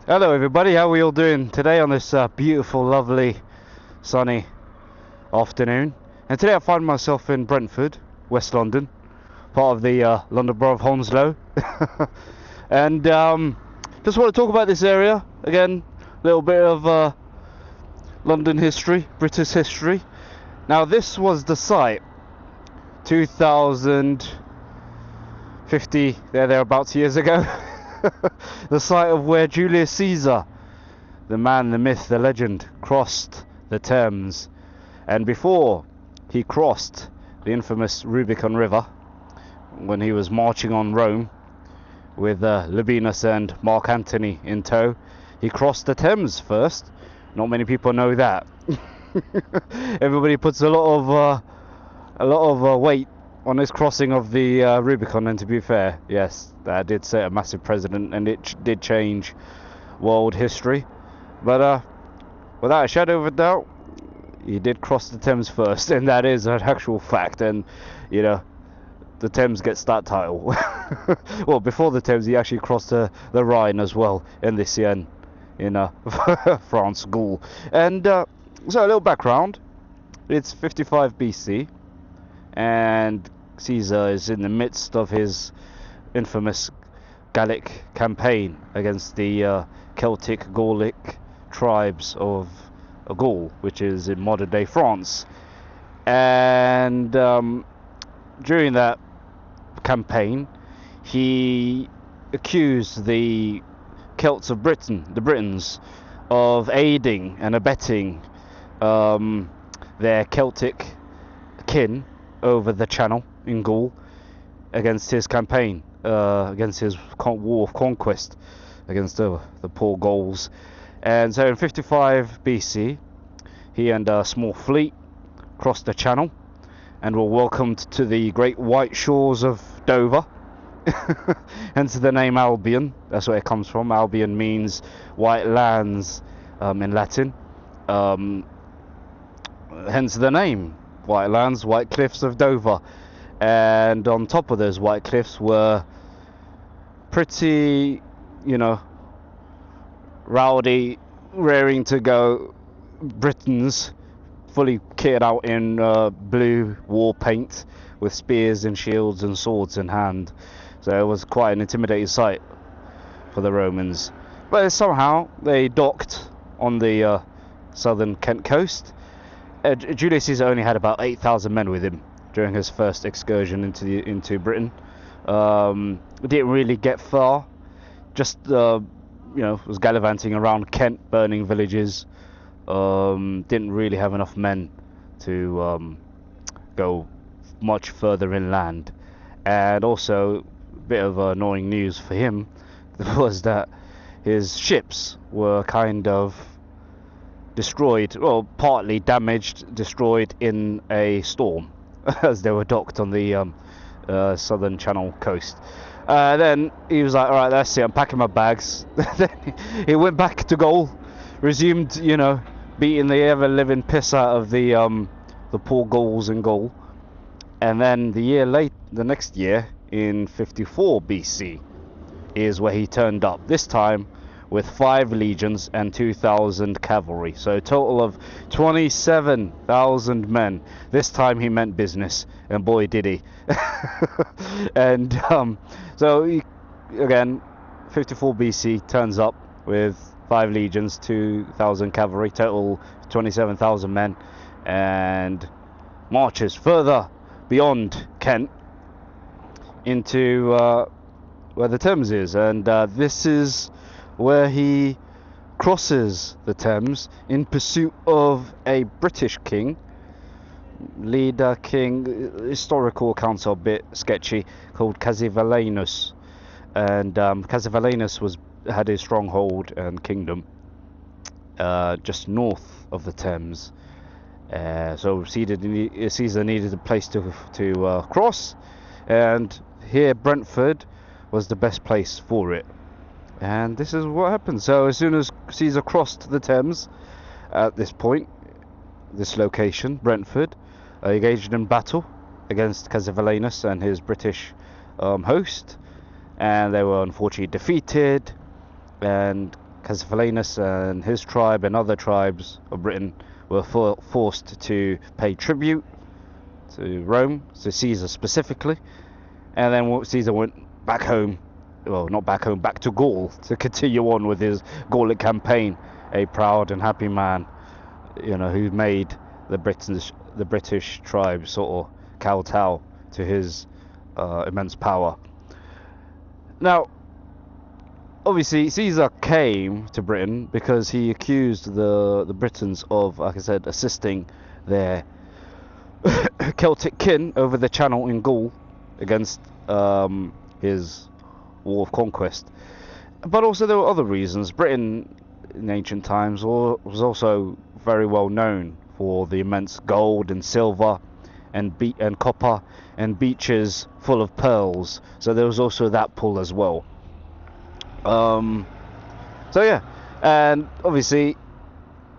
Hello everybody, how are we all doing today on this beautiful, lovely, sunny afternoon? And today I find myself in Brentford, West London, part of the London Borough of Hounslow. And just want to talk about this area, again, a little bit of London history, British history. Now this was the site, 2050, thereabouts years ago. The site of where Julius Caesar, the man, the myth, the legend, crossed the Thames. And before he crossed the infamous Rubicon River, when he was marching on Rome with Labienus and Mark Antony in tow, he crossed the Thames first. Not many people know that. Everybody puts a lot of weight on his crossing of the Rubicon, and to be fair, yes, that did set a massive precedent, and it did change world history. But without a shadow of a doubt, he did cross the Thames first, and that is an actual fact. And you know, the Thames gets that title. Well, before the Thames, he actually crossed the Rhine as well in the Seine in France, Gaul. And so a little background: it's 55 BC. And Caesar is in the midst of his infamous Gallic campaign against the Celtic Gallic tribes of Gaul, which is in modern day France. And during that campaign, he accused the Celts of Britain, the Britons, of aiding and abetting their Celtic kin over the Channel in Gaul against his campaign, against his war of conquest against the poor Gauls. And so in 55 BC, he and a small fleet crossed the Channel and were welcomed to the great white shores of Dover. Hence the name Albion. That's where it comes from. Albion means white lands in Latin. Hence the name. White lands, white cliffs of Dover. And on top of those white cliffs were pretty, rowdy, raring to go Britons, fully kitted out in blue war paint with spears and shields and swords in hand. So it was quite an intimidating sight for the Romans. But somehow they docked on the southern Kent coast. Julius Caesar only had about 8,000 men with him during his first excursion into Britain. Didn't really get far. Just was gallivanting around Kent, burning villages. Didn't really have enough men to go much further inland. And also, a bit of annoying news for him was that his ships were kind of destroyed, well, partly damaged, destroyed in a storm as they were docked on the southern Channel coast. Then he was like, alright, that's it, I'm packing my bags. Then he went back to Gaul, resumed, beating the ever-living piss out of the poor Gauls in Gaul. And then the next year, in 54 BC, is where he turned up, this time with 5 legions and 2,000 cavalry. So a total of 27,000 men. This time he meant business, and boy did he. And so he, again, 54 BC, turns up with 5 legions, 2,000 cavalry, total 27,000 men, and marches further beyond Kent into where the Thames is. And this is where he crosses the Thames in pursuit of a British king, leader king. Historical accounts are a bit sketchy, called Cassivellaunus. And Cassivellaunus had his stronghold and kingdom just north of the Thames. So Caesar needed a place to cross, and here Brentford was the best place for it. And this is what happened. So as soon as Caesar crossed the Thames at this point, this location, Brentford, engaged in battle against Cassivellaunus and his British host, and they were unfortunately defeated, and Cassivelanus and his tribe and other tribes of Britain were forced to pay tribute to Rome, to Caesar specifically, and then Caesar went back home, well, not back home, back to Gaul to continue on with his Gallic campaign, a proud and happy man, who made the British tribes sort of kowtow to his immense power. Now, obviously, Caesar came to Britain because he accused the Britons of, like I said, assisting their Celtic kin over the Channel in Gaul against his war of conquest. But also there were other reasons. Britain in ancient times was also very well known for the immense gold and silver and copper and beaches full of pearls. So there was also that pull as well. So yeah, and obviously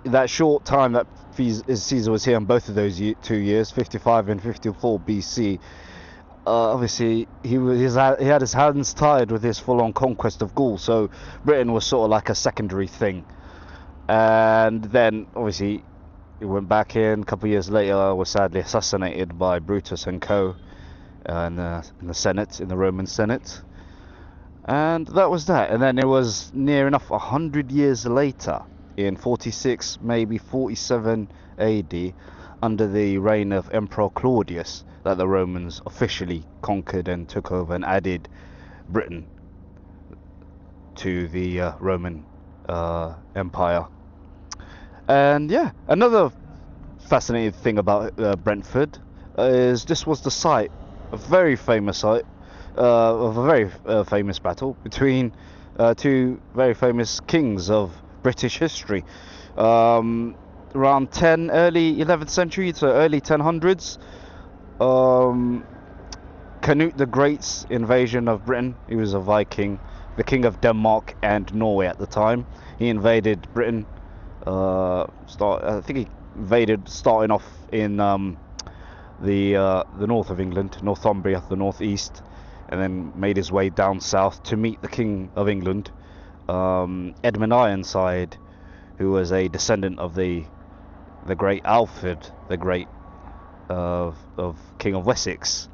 that short time that Caesar was here in both of those 2 years, 55 and 54 BC, obviously he had his hands tied with his full-on conquest of Gaul, so Britain was sort of like a secondary thing. And then obviously he went back in a couple of years later, was sadly assassinated by Brutus and co in the Senate, in the Roman Senate. And that was that. And then it was near enough 100 years later, in 46, maybe 47 AD, under the reign of Emperor Claudius, that the Romans officially conquered and took over and added Britain to the Roman Empire. And yeah, another fascinating thing about Brentford is this was the site, a very famous site, of a very famous battle between two very famous kings of British history. Around early 11th century to early 1000s, Canute the Great's invasion of Britain. He was a Viking, the king of Denmark and Norway at the time. He invaded Britain. I think he invaded starting off in the north of England, Northumbria, the northeast, and then made his way down south to meet the King of England, Edmund Ironside, who was a descendant of the great Alfred the Great of King of Wessex,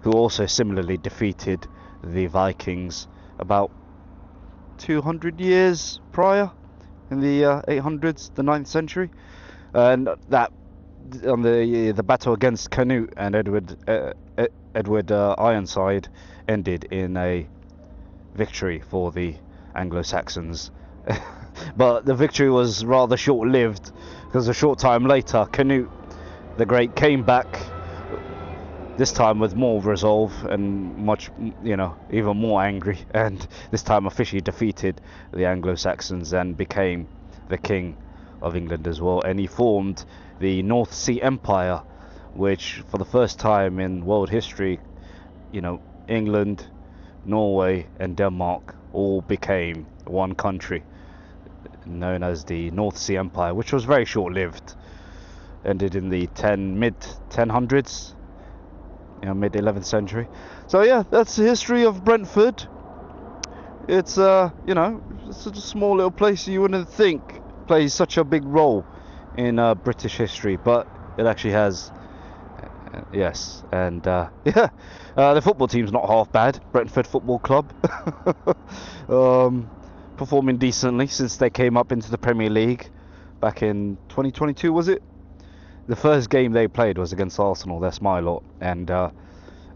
who also similarly defeated the Vikings about 200 years prior, in the 800s, the 9th century. And that on the battle against Canute and Edward Ironside ended in a victory for the Anglo-Saxons. But the victory was rather short-lived, because a short time later Canute the Great came back, this time with more resolve and much, even more angry, and this time officially defeated the Anglo-Saxons and became the King of England as well. And he formed the North Sea Empire, which for the first time in world history, England, Norway and Denmark all became one country, known as the North Sea Empire, which was very short-lived. Ended in the mid 1000s, mid 11th century. So yeah, that's the history of Brentford. It's it's a small little place you wouldn't think plays such a big role in British history, but it actually has. Yes, and the football team's not half bad. Brentford Football Club, performing decently since they came up into the Premier League back in 2022, was it? The first game they played was against Arsenal, that's my lot, and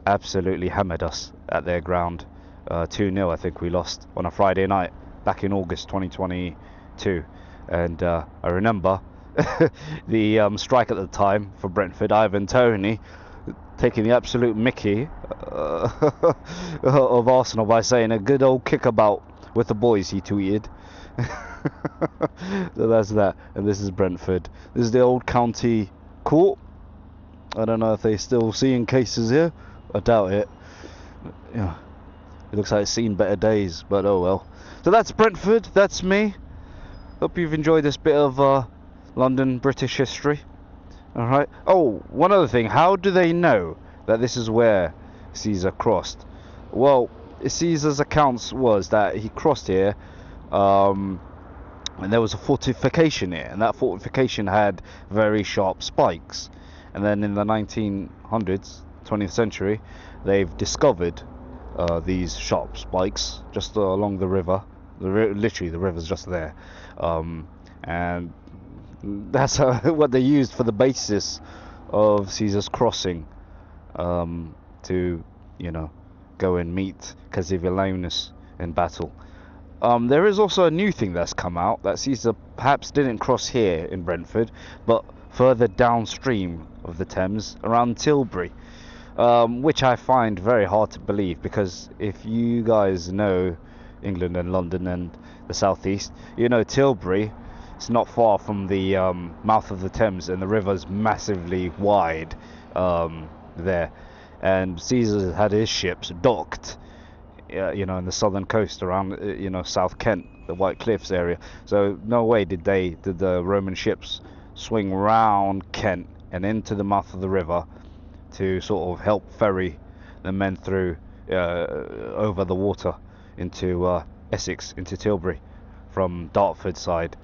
absolutely hammered us at their ground. 2-0 I think we lost on a Friday night back in August 2022. And I remember the strike at the time for Brentford, Ivan Toney, taking the absolute mickey of Arsenal by saying a good old kickabout with the boys, he tweeted. So that's that. And this is Brentford. This is the old county court. I don't know if they're still seeing cases here. I doubt it. Yeah, it looks like it's seen better days, but oh well. So that's Brentford. That's me. Hope you've enjoyed this bit of London British history. Alright. Oh, one other thing. How do they know that this is where Caesar crossed? Well, Caesar's accounts was that he crossed here and there was a fortification here, and that fortification had very sharp spikes. And then in the 1900s, 20th century, they've discovered these sharp spikes just along the river. Literally, the river's just there, and that's what they used for the basis of Caesar's crossing, to, you know, go and meet Cassivellaunus in battle. There is also a new thing that's come out, that Caesar perhaps didn't cross here in Brentford, but further downstream of the Thames, around Tilbury, which I find very hard to believe, because if you guys know England and London and the southeast, you know Tilbury, it's not far from the mouth of the Thames, and the river's massively wide there, and Caesar had his ships docked, you know, in the southern coast around, you know, South Kent, the White Cliffs area. So no way did the Roman ships swing round Kent and into the mouth of the river to sort of help ferry the men through over the water into Essex, into Tilbury from Dartford side,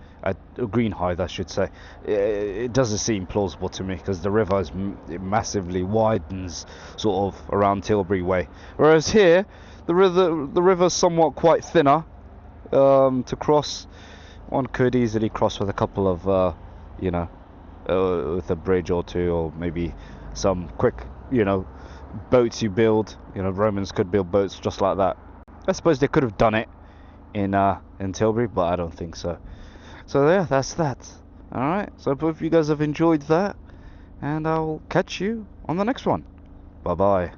Greenhithe I should say. It doesn't seem plausible to me, because the river it massively widens sort of around Tilbury way, whereas here the river's somewhat quite thinner to cross. One could easily cross with a couple of you know, with a bridge or two, or maybe some quick, you know, boats you build. You know, Romans could build boats just like that. I suppose they could have done it in Tilbury, but I don't think so. So yeah, that's that. Alright, so I hope you guys have enjoyed that, and I'll catch you on the next one. Bye bye.